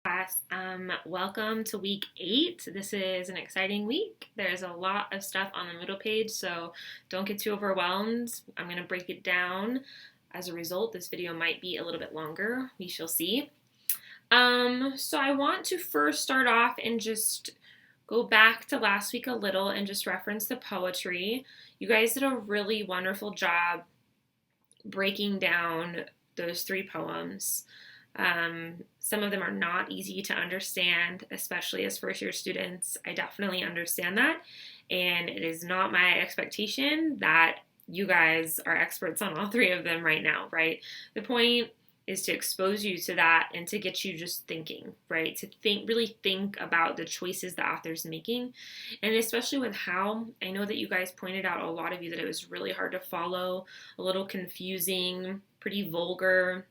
Class. Welcome to week 8. This is an exciting week. There's a lot of stuff on the Moodle page, so don't get too overwhelmed. I'm going to break it down. As a result, this video might be a little bit longer. We shall see. So I want to first start off and just go back to last week a little and just reference the poetry. You guys did a really wonderful job breaking down those 3 poems. Some of them are not easy to understand, especially as first year students. I definitely understand that, and it is not my expectation that you guys are experts on all 3 of them right now, right? The point is to expose you to that and to get you just thinking, right? To really think about the choices the author's making, and especially with how, I know that you guys pointed out, a lot of you, that it was really hard to follow, a little confusing, pretty vulgar,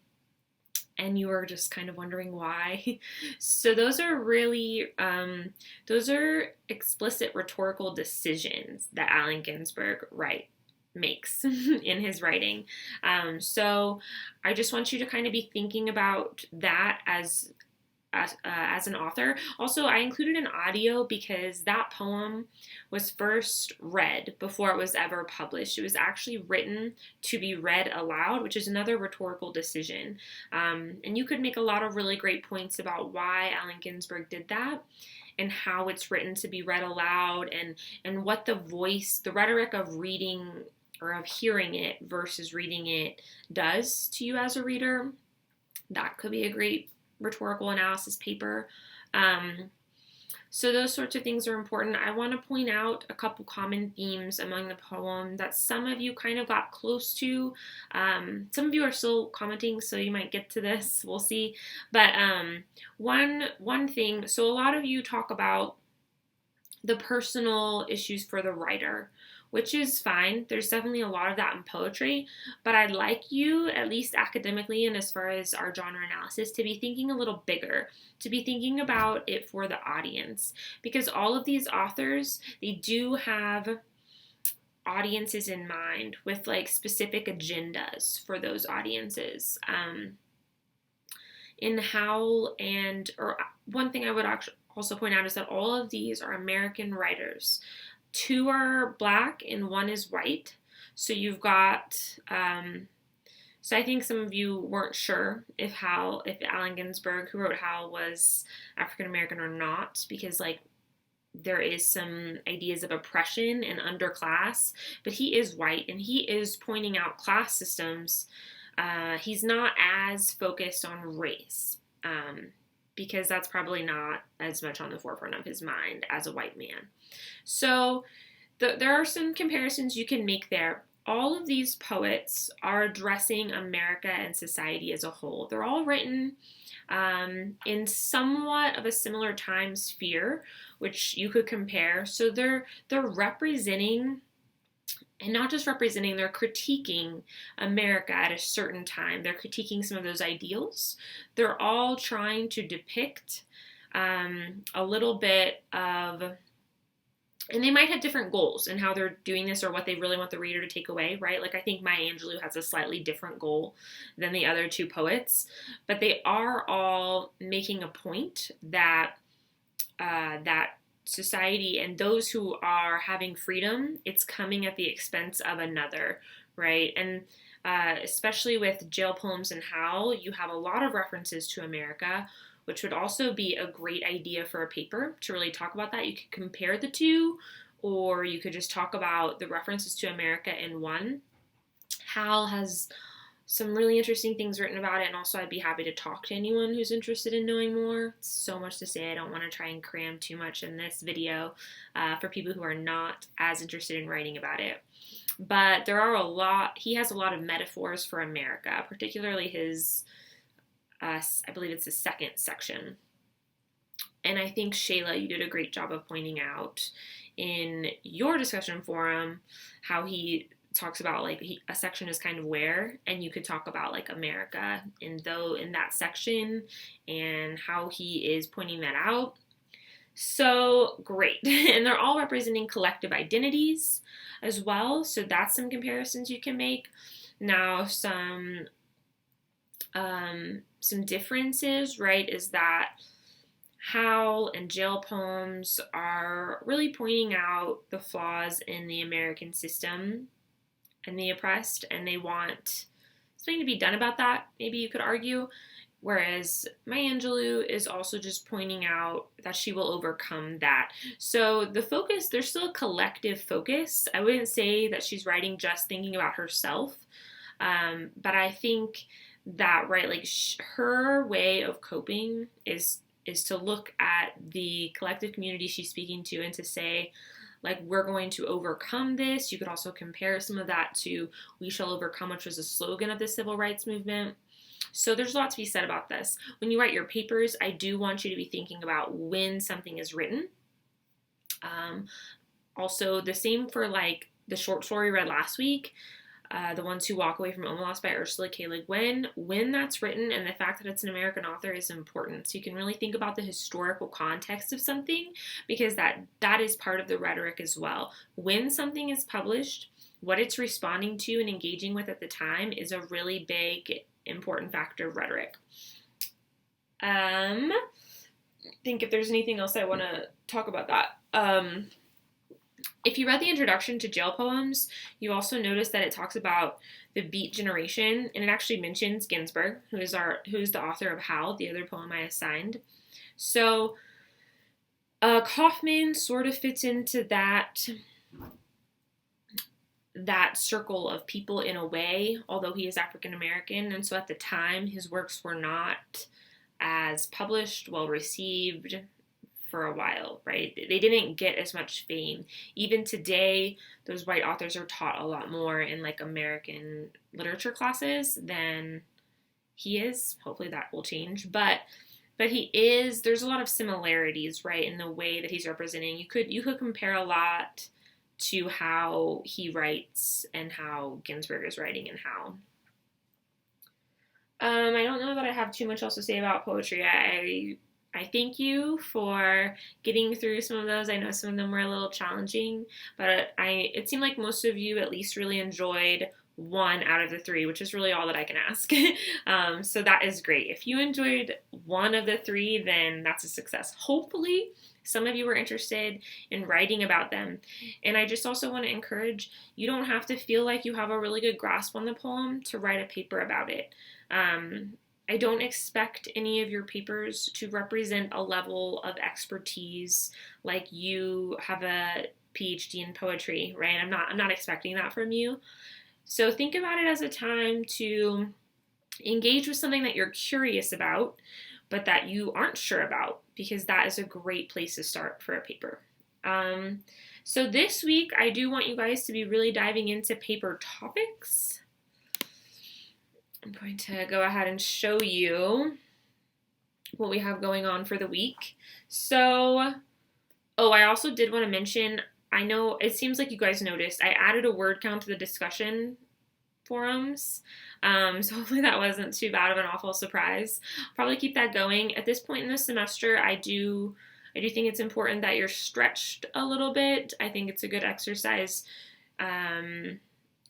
and you were just kind of wondering why. So those are really, those are explicit rhetorical decisions that Allen Ginsberg makes in his writing. So I just want you to kind of be thinking about that as an author. Also, I included an audio because that poem was first read before it was ever published. It was actually written to be read aloud, which is another rhetorical decision. And you could make a lot of really great points about why Allen Ginsberg did that and how it's written to be read aloud, and what the voice, the rhetoric of reading or of hearing it versus reading it does to you as a reader. That could be a great rhetorical analysis paper. So those sorts of things are important. I want to point out a couple common themes among the poem that some of you kind of got close to. Some of you are still commenting, so you might get to this. We'll see. But one thing, so a lot of you talk about the personal issues for the writer, which is fine. There's definitely a lot of that in poetry, but I'd like you, at least academically and as far as our genre analysis, to be thinking a little bigger, to be thinking about it for the audience, because all of these authors, they do have audiences in mind with like specific agendas for those audiences. In how, and, or one thing I would also point out is that all of these are American writers. 2 are black and 1 is white. So you've got, so I think some of you weren't sure if Allen Ginsberg, who wrote Howl, was African American or not, because like there is some ideas of oppression and underclass, but he is white and he is pointing out class systems. He's not as focused on race, because that's probably not as much on the forefront of his mind as a white man. So there are some comparisons you can make there. All of these poets are addressing America and society as a whole. They're all written in somewhat of a similar time sphere, which you could compare. So they're representing, and not just representing, they're critiquing America at a certain time. They're critiquing some of those ideals. They're all trying to depict a little bit of, and they might have different goals in how they're doing this or what they really want the reader to take away, right? Like I think Maya Angelou has a slightly different goal than the other 2 poets, but they are all making a point that that society and those who are having freedom, it's coming at the expense of another, right? And especially with Jail Poems and Howl, you have a lot of references to America, which would also be a great idea for a paper to really talk about that. You could compare the 2, or you could just talk about the references to America in one. Howl has some really interesting things written about it, and also I'd be happy to talk to anyone who's interested in knowing more. It's so much to say. I don't want to try and cram too much in this video for people who are not as interested in writing about it. But there are he has a lot of metaphors for America, particularly his, I believe it's the 2nd section. And I think, Shayla, you did a great job of pointing out in your discussion forum how he talks about like a section is kind of where, and you could talk about like America in that section and how he is pointing that out. So great. And they're all representing collective identities as well, so that's some comparisons you can make. Now some differences, right, is that Howl and jail poems are really pointing out the flaws in the American system and the oppressed, and they want something to be done about that, maybe you could argue. Whereas Maya Angelou is also just pointing out that she will overcome that. So the focus, there's still a collective focus. I wouldn't say that she's writing just thinking about herself, but I think that, right, like her way of coping is to look at the collective community she's speaking to and to say, like, we're going to overcome this. You could also compare some of that to "We shall overcome," which was a slogan of the civil rights movement. So there's a lot to be said about this. When you write your papers, I do want you to be thinking about when something is written. Also, the same for like the short story read last week, The Ones Who Walk Away from Omelas by Ursula K. Le Guin. When that's written and the fact that it's an American author is important. So you can really think about the historical context of something, because that is part of the rhetoric as well. When something is published, what it's responding to and engaging with at the time is a really big, important factor of rhetoric. Think if there's anything else I want to talk about that. If you read the introduction to Jail Poems, you also notice that it talks about the Beat Generation, and it actually mentions Ginsberg, who's the author of Howl, the other poem I assigned. So Kaufman sort of fits into that circle of people in a way, although he is African American, and so at the time his works were not as published, well received for a while, right? They didn't get as much fame. Even today, those white authors are taught a lot more in like American literature classes than he is. Hopefully that will change, but he is, there's a lot of similarities, right, in the way that he's representing. You could compare a lot to how he writes and how Ginsberg is writing and how. I don't know that I have too much else to say about poetry. I thank you for getting through some of those. I know some of them were a little challenging, but it seemed like most of you at least really enjoyed one out of the three, which is really all that I can ask. So that is great. If you enjoyed one of the three, then that's a success. Hopefully, some of you were interested in writing about them. And I just also want to encourage, you don't have to feel like you have a really good grasp on the poem to write a paper about it. I don't expect any of your papers to represent a level of expertise like you have a PhD in poetry, right? I'm not expecting that from you. So think about it as a time to engage with something that you're curious about, but that you aren't sure about, because that is a great place to start for a paper. So this week, I do want you guys to be really diving into paper topics. I'm going to go ahead and show you what we have going on for the week. So, I also did want to mention, I know it seems like you guys noticed, I added a word count to the discussion forums. So hopefully that wasn't too bad of an awful surprise. I'll probably keep that going. At this point in the semester, I do think it's important that you're stretched a little bit. I think it's a good exercise.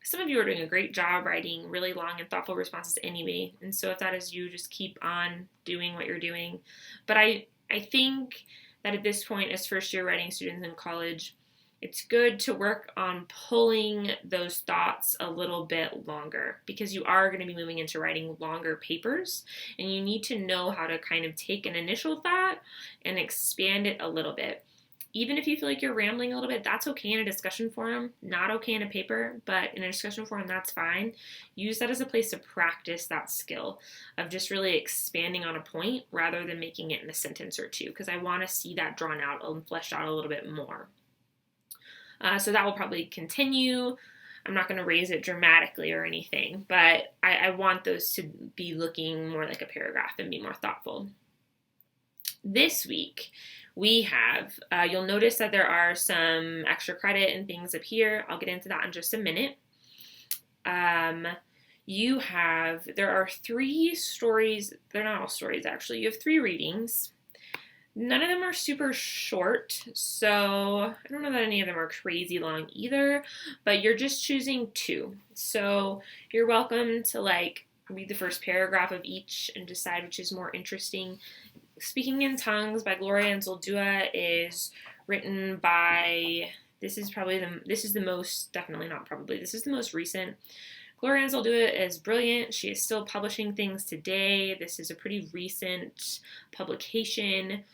Some of you are doing a great job writing really long and thoughtful responses anyway, and so if that is you, just keep on doing what you're doing. But I think that at this point, as first-year writing students in college, it's good to work on pulling those thoughts a little bit longer, because you are going to be moving into writing longer papers, and you need to know how to kind of take an initial thought and expand it a little bit. Even if you feel like you're rambling a little bit, that's okay in a discussion forum, not okay in a paper, but in a discussion forum, that's fine. Use that as a place to practice that skill of just really expanding on a point rather than making it in a sentence or two, because I want to see that drawn out and fleshed out a little bit more. So that will probably continue. I'm not going to raise it dramatically or anything, but I want those to be looking more like a paragraph and be more thoughtful. This week, we have, you'll notice that there are some extra credit and things up here. I'll get into that in just a minute. There are 3 stories. They're not all stories, actually. You have 3 readings. None of them are super short, so I don't know that any of them are crazy long either, but you're just choosing 2. So you're welcome to read the first paragraph of each and decide which is more interesting. Speaking in Tongues by Gloria Anzaldúa is written by, this is the most, definitely not probably, this is the most recent. Gloria Anzaldúa is brilliant. She is still publishing things today. This is a pretty recent publication.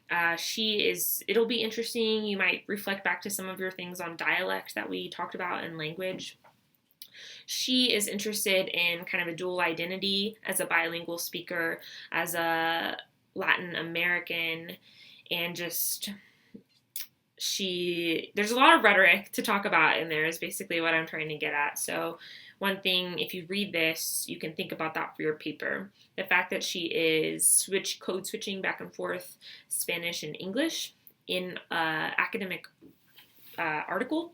It'll be interesting. You might reflect back to some of your things on dialect that we talked about in language. She is interested in kind of a dual identity as a bilingual speaker, as a Latin American, and just there's a lot of rhetoric to talk about in there is basically what I'm trying to get at. So one thing, if you read this, you can think about that for your paper. The fact that she is code switching back and forth Spanish and English in an academic article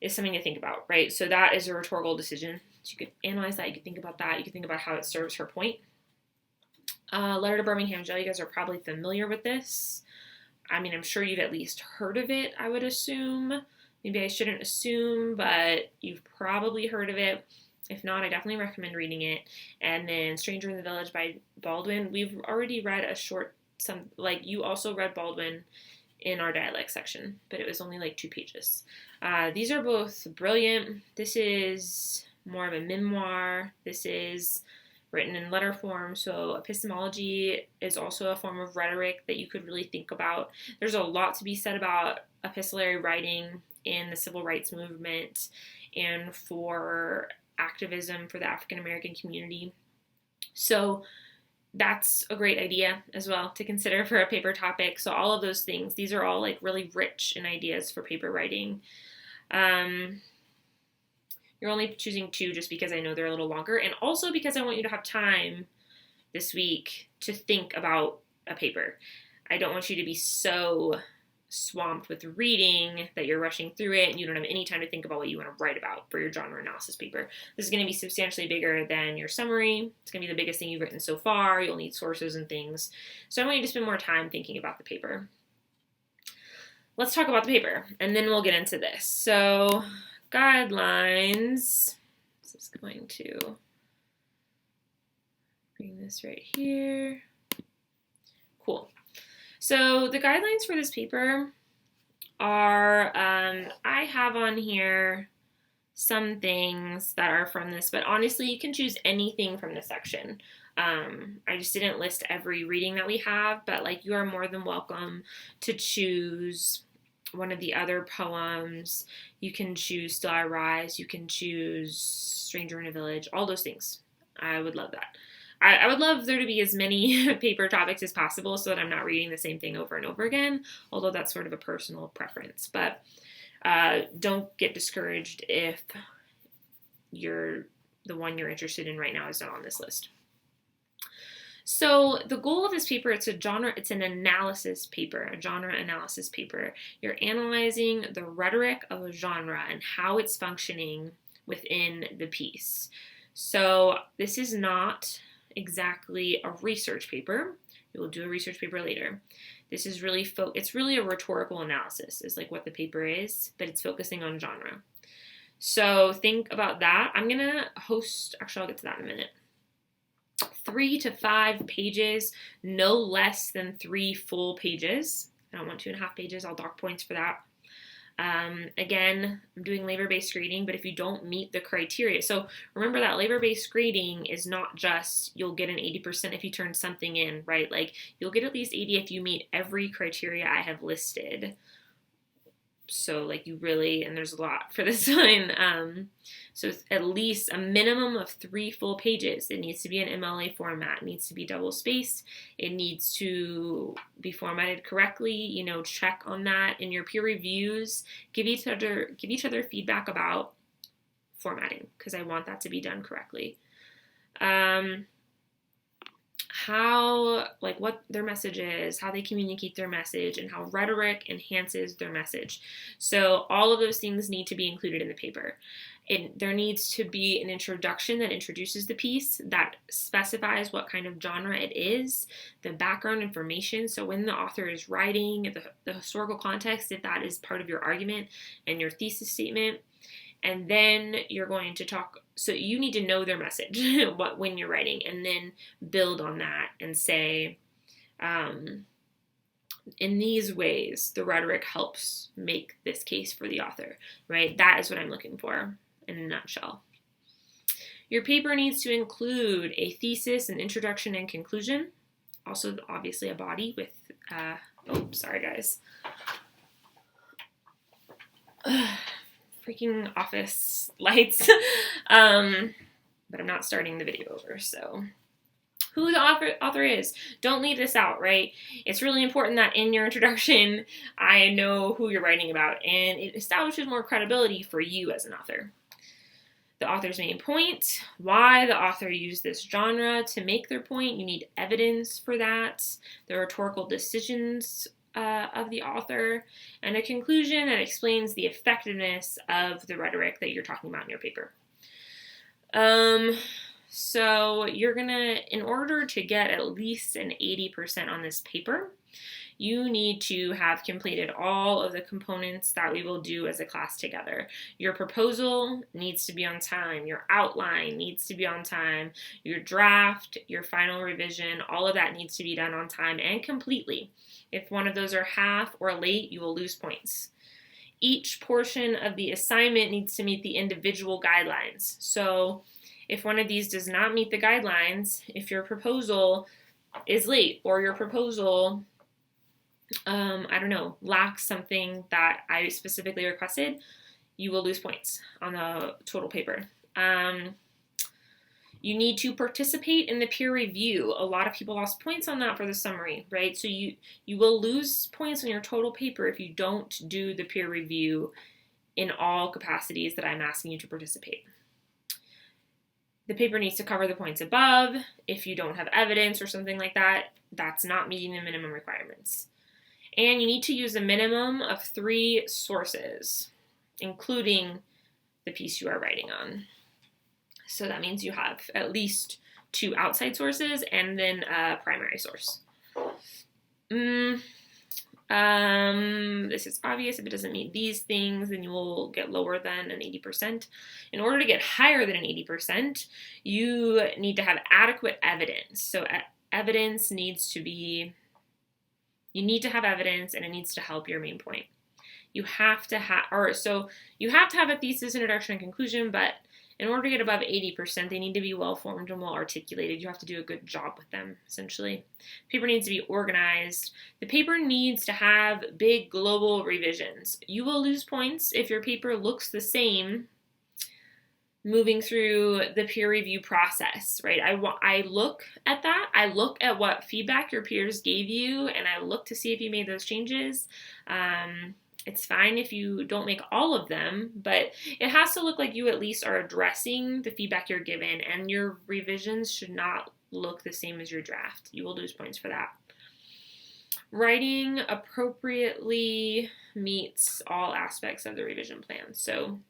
is something to think about, right? So that is a rhetorical decision. So you could analyze that, you could think about that, you could think about how it serves her point. Letter to Birmingham Jail, you guys are probably familiar with this. I mean, I'm sure you've at least heard of it, I would assume. Maybe I shouldn't assume, but you've probably heard of it. If not, I definitely recommend reading it. And then Stranger in the Village by Baldwin. We've already read you also read Baldwin in our dialect section, but it was only like 2 pages. These are both brilliant. This is more of a memoir. This is written in letter form, so epistemology is also a form of rhetoric that you could really think about. There's a lot to be said about epistolary writing in the civil rights movement and for activism for the African American community. So that's a great idea as well to consider for a paper topic. So all of those things, these are all like really rich in ideas for paper writing. You're only choosing 2 just because I know they're a little longer, and also because I want you to have time this week to think about a paper. I don't want you to be so swamped with reading that you're rushing through it and you don't have any time to think about what you want to write about for your genre analysis paper. This is going to be substantially bigger than your summary. It's going to be the biggest thing you've written so far. You'll need sources and things. So I want you to spend more time thinking about the paper. Let's talk about the paper, and then we'll get into this. So guidelines. This is going to bring this right here. Cool. So the guidelines for this paper are, I have on here some things that are from this, but honestly, you can choose anything from this section. I just didn't list every reading that we have, but like you are more than welcome to choose one of the other poems. You can choose Still I Rise. You can choose Stranger in a Village. All those things. I would love that. I would love there to be as many paper topics as possible so that I'm not reading the same thing over and over again, although that's sort of a personal preference. But don't get discouraged if the one you're interested in right now is not on this list. So the goal of this paper, it's an analysis paper, a genre analysis paper. You're analyzing the rhetoric of a genre and how it's functioning within the piece. So this is not exactly a research paper. We will do a research paper later. This is really it's really a rhetorical analysis is like what the paper is, but it's focusing on genre. So think about that. I'm going to I'll get to that in a minute. 3 to 5 pages, no less than 3 full pages. I don't want 2.5 pages. I'll dock points for that. Again, I'm doing labor-based grading, but if you don't meet the criteria, so remember that labor-based grading is not just you'll get an 80% if you turn something in, right? Like you'll get at least 80 if you meet every criteria I have listed. So like and there's a lot for this one. So it's at least a minimum of 3 full pages. It needs to be an MLA format. It needs to be double spaced. It needs to be formatted correctly. Check on that in your peer reviews. Give each other feedback about formatting because I want that to be done correctly. What their message is, how they communicate their message, and how rhetoric enhances their message. So all of those things need to be included in the paper. There needs to be an introduction that introduces the piece, that specifies what kind of genre it is, the background information. So when the author is writing, the historical context, if that is part of your argument and your thesis statement. And then you're going to talk, so you need to know their message when you're writing, and then build on that and say, In these ways, the rhetoric helps make this case for the author, right? That is what I'm looking for in a nutshell. Your paper needs to include a thesis, an introduction, and conclusion. Also, obviously, a body with, sorry guys. Freaking office lights. But I'm not starting the video over, so. Who the author is. Don't leave this out, right? It's really important that in your introduction, I know who you're writing about, and it establishes more credibility for you as an author. The author's main point, why the author used this genre to make their point. You need evidence for that, the rhetorical decisions of the author, and a conclusion that explains the effectiveness of the rhetoric that you're talking about in your paper. So you're gonna, in order to get at least an 80% on this paper, you need to have completed all of the components that we will do as a class together. Your proposal needs to be on time. Your outline needs to be on time. Your draft, your final revision, all of that needs to be done on time and completely. If one of those are half or late, you will lose points. Each portion of the assignment needs to meet the individual guidelines. So if one of these does not meet the guidelines, if your proposal is late or your proposal lacks something that I specifically requested, you will lose points on the total paper. You need to participate in the peer review. A lot of people lost points on that for the summary, right? So you will lose points on your total paper if you don't do the peer review in all capacities that I'm asking you to participate. The paper needs to cover the points above. If you don't have evidence or something like that, that's not meeting the minimum requirements. And you need to use a minimum of 3 sources, including the piece you are writing on. So that means you have at least 2 outside sources and then a primary source. This is obvious. If it doesn't meet these things, then you will get lower than an 80%. In order to get higher than an 80%, you need to have adequate evidence. So evidence needs to be, you need to have evidence, and it needs to help your main point. You have to have, you have to have a thesis, introduction, and conclusion, but in order to get above 80%, they need to be well-formed and well-articulated. You have to do a good job with them, essentially. The paper needs to be organized. The paper needs to have big global revisions. You will lose points if your paper looks the same moving through the peer review process, right? I look at that. I look at what feedback your peers gave you, and I look to see if you made those changes. It's fine if you don't make all of them, but it has to look like you at least are addressing the feedback you're given, and your revisions should not look the same as your draft. You will lose points for that. Writing appropriately meets all aspects of the revision plan. So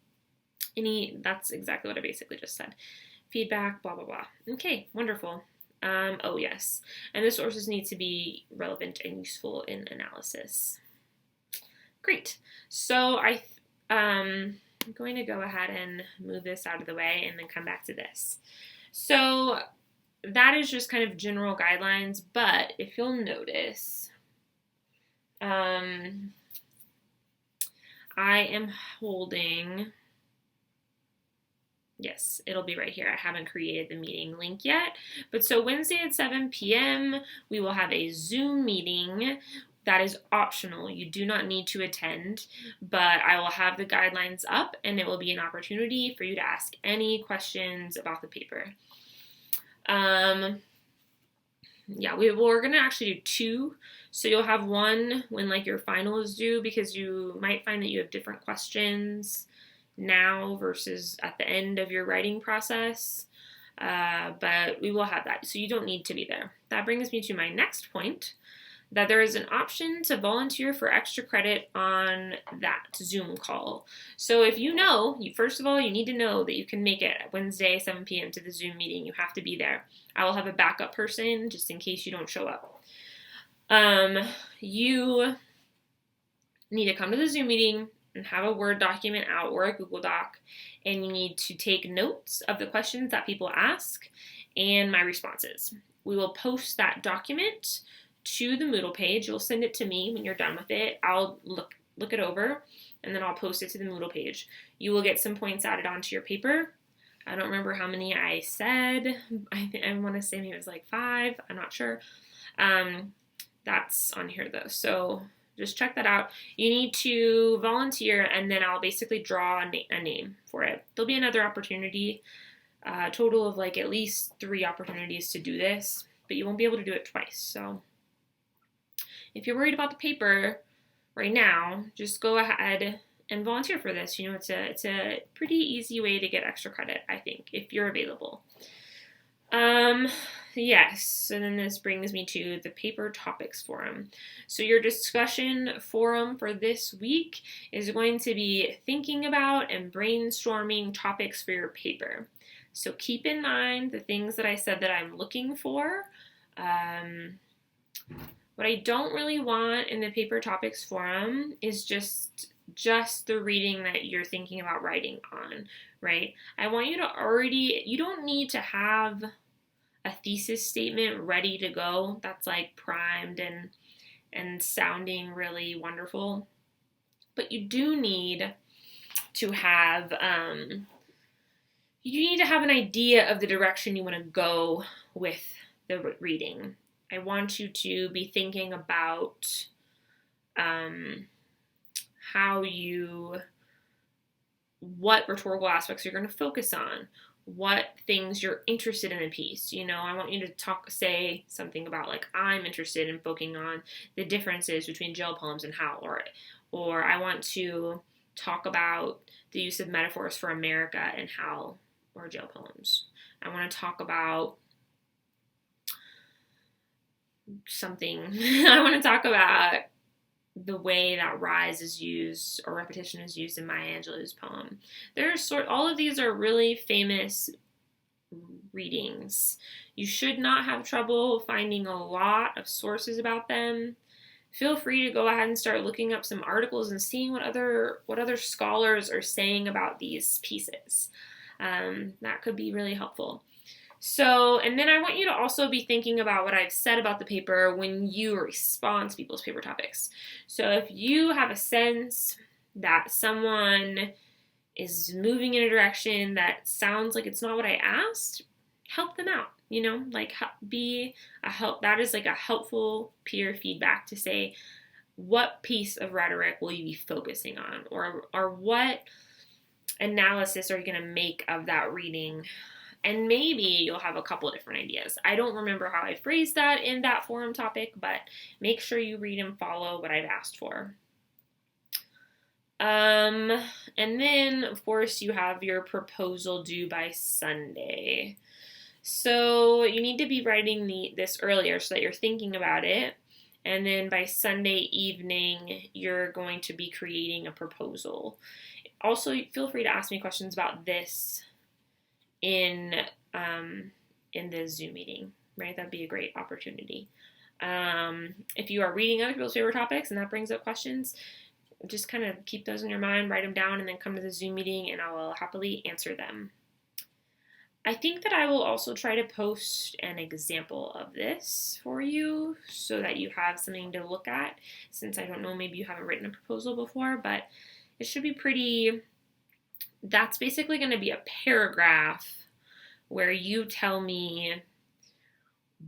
that's exactly what I basically just said. Feedback, blah, blah, blah. Okay, wonderful. Oh, yes. And the sources need to be relevant and useful in analysis. Great. So I'm going to go ahead and move this out of the way and then come back to this. So that is just kind of general guidelines, but if you'll notice, I am holding, yes, it'll be right here. I haven't created the meeting link yet, but so Wednesday at 7 p.m., we will have a Zoom meeting. That is optional. You do not need to attend, but I will have the guidelines up, and it will be an opportunity for you to ask any questions about the paper. We're going to actually do 2. So you'll have one when your final is due, because you might find that you have different questions now versus at the end of your writing process. But we will have that, so you don't need to be there. That brings me to my next point, that there is an option to volunteer for extra credit on that Zoom call. So if first of all, you need to know that you can make it Wednesday, 7 p.m. to the Zoom meeting. You have to be there. I will have a backup person just in case you don't show up. You need to come to the Zoom meeting and have a Word document out or a Google Doc, and you need to take notes of the questions that people ask and my responses. We will post that document to the Moodle page. You'll send it to me when you're done with it. I'll look it over, and then I'll post it to the Moodle page. You will get some points added onto your paper. I don't remember how many I said. I want to say maybe it was like 5. I'm not sure. That's on here though. So just check that out. You need to volunteer, and then I'll basically draw a name for it. There'll be another opportunity, total of like at least 3 opportunities to do this, but you won't be able to do it twice. So if you're worried about the paper right now, just go ahead and volunteer for this. You know, it's a pretty easy way to get extra credit, I think, if you're available. Yes, so then this brings me to the paper topics forum. So your discussion forum for this week is going to be thinking about and brainstorming topics for your paper. So keep in mind the things that I said that I'm looking for. What I don't really want in the paper topics forum is just the reading that you're thinking about writing on, right? I want you to you don't need to have a thesis statement ready to go that's like primed and sounding really wonderful. But you do need to have an idea of the direction you want to go with the reading. I want you to be thinking about what rhetorical aspects you're going to focus on, what things you're interested in a piece. You know, I want you to say something about like, I'm interested in focusing on the differences between jail poems and Howl, or I want to talk about the use of metaphors for America and Howl or jail poems. I want to talk about something. I want to talk about the way that rise is used or repetition is used in Maya Angelou's poem. All of these are really famous readings. You should not have trouble finding a lot of sources about them. Feel free to go ahead and start looking up some articles and seeing what other scholars are saying about these pieces. That could be really helpful. So, and then I want you to also be thinking about what I've said about the paper when you respond to people's paper topics. So if you have a sense that someone is moving in a direction that sounds like it's not what I asked, help them out, you know, like that is like a helpful peer feedback to say, what piece of rhetoric will you be focusing on? Or what analysis are you going to make of that reading? And maybe you'll have a couple of different ideas. I don't remember how I phrased that in that forum topic, but make sure you read and follow what I've asked for. And then, of course, you have your proposal due by Sunday. So you need to be writing this earlier so that you're thinking about it. And then by Sunday evening, you're going to be creating a proposal. Also, feel free to ask me questions about this in the Zoom meeting, right? That'd be a great opportunity. If you are reading other people's favorite topics and that brings up questions, just kind of keep those in your mind, write them down, and then come to the Zoom meeting and I will happily answer them. I think that I will also try to post an example of this for you so that you have something to look at, since I don't know, maybe you haven't written a proposal before, but it should be that's basically going to be a paragraph where you tell me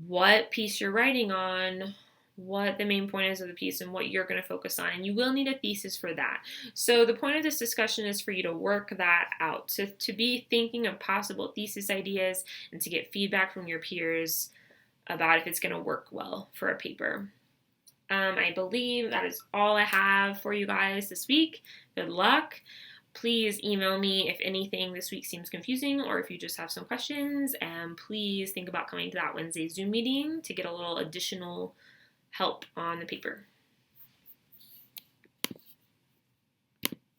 what piece you're writing on, what the main point is of the piece, and what you're going to focus on. And you will need a thesis for that. So the point of this discussion is for you to work that out, to be thinking of possible thesis ideas and to get feedback from your peers about if it's going to work well for a paper. I believe that is all I have for you guys this week. Good luck. Please email me if anything this week seems confusing or if you just have some questions, and please think about coming to that Wednesday Zoom meeting to get a little additional help on the paper.